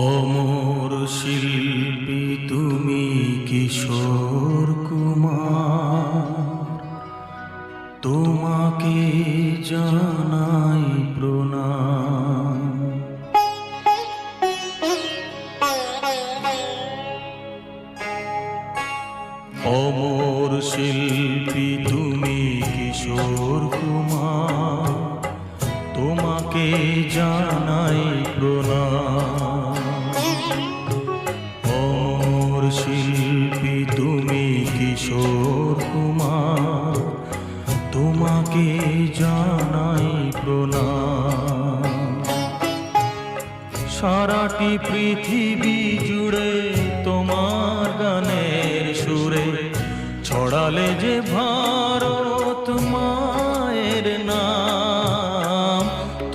অমর শিল্পী তুমি কিশোর কুমার, তোমাকে জানাই প্রণাম। অমর শিল্পী তুমি কিশোর কুমার, তোমাকে জানাই প্রণাম। অমর শিল্পী তুমি কিশোর কুমার, তোমাকে জানাই প্রণাম। সারাটি পৃথিবী জুড়ে তোমার গানের সুরে ছড়ালে যে ভারত মায়ের নাম,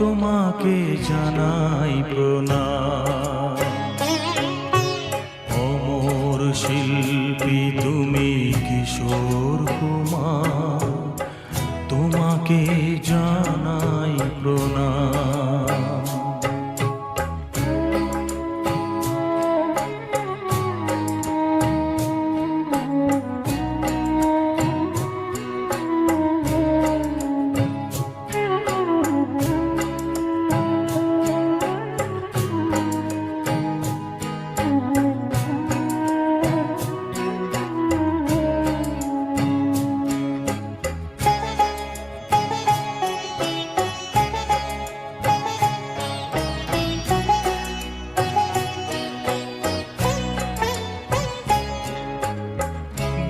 তোমাকে জানাই প্রণাম। অমর শিল্পী তুমি কিশোর কুমার, তোমাকে জানাই প্রণাম।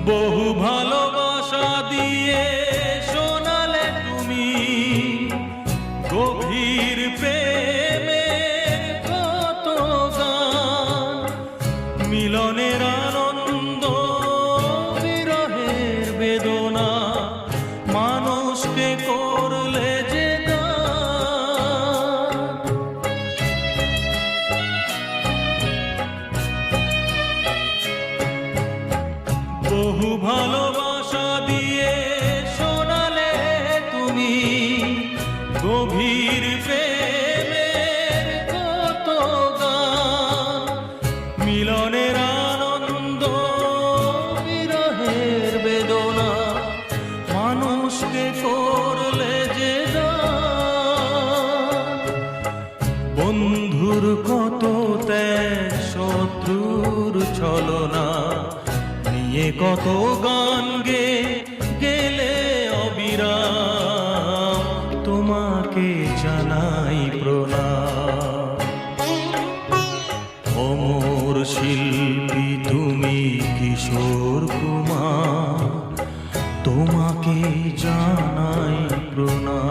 বহু ভালোবাসা দিয়ে শোনালে তুমি গভীর প্রেমের কত গান, মিলনের আনন্দ বিরহের বেদনা মানুষকে করলে যে গান। বহু ভালোবাসা দিয়ে শোনালে তুমি গভীর প্রেমের কত গান, মিলনের আনন্দ বিরহের বেদনা মানুষকে করলে যে গান। বন্ধুর কত ত্যাগ, শত্রুর ছলনা নিয়ে কত গান গেলে অবিরাম, তোমাকে জানাই প্রণাম। অমর শিল্পী তুমি কিশোর কুমার, তোমাকে জানাই প্রণাম।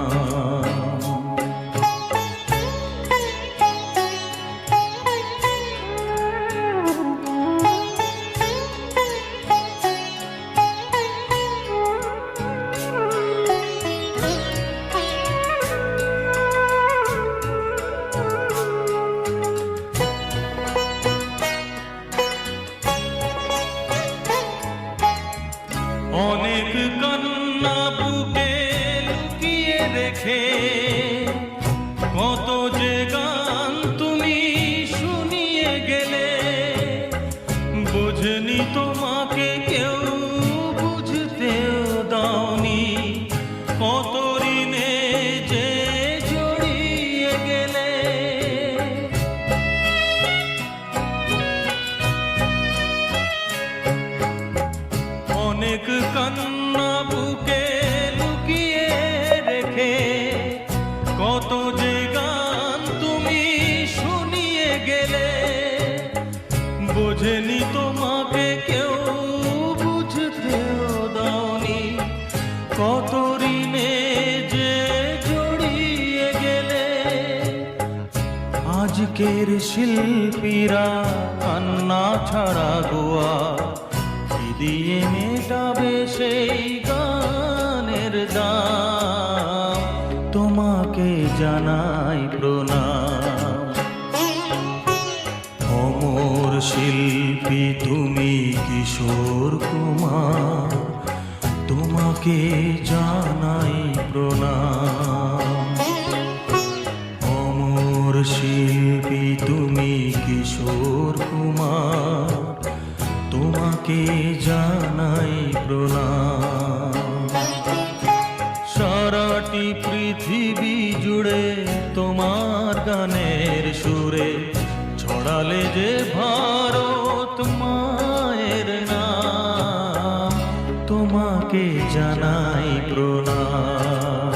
অনেক কান্না বুকে লুকিয়ে রেখে কত যে গান তুমি শুনিয়ে গেলে, বুঝনি তোমাকে কেউ বুঝতেও দাওনি, কত ঋণে যে জড়িয়ে গেলে। অনেক কান্না বুকে লুকিয়ে রেখে কত যে গান তুমি শুনিয়ে গেলে, বোঝেনি তোমাকে কেউ বুঝতেও দাওনি, কত ঋণে যে জড়িয়ে গেলে। আজকের শিল্পীরা কান্না ছাড়া গোয়া দিয়ে মেটাবে সেই গানের দাম, তোমাকে জানাই প্রণাম। অমর শিল্পী তুমি কিশোর কুমার, তোমাকে জানাই প্রণাম। উথালে যে ভারত মায়ের নাম, তোমাকে জানাই প্রণাম।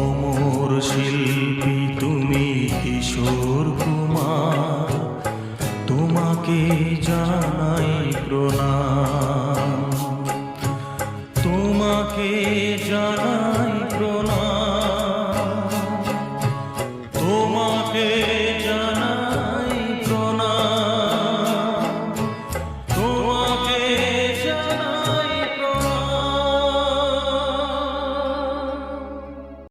অমর শিল্পী তুমি কিশোর কুমার, তোমাকে জানাই প্রণাম।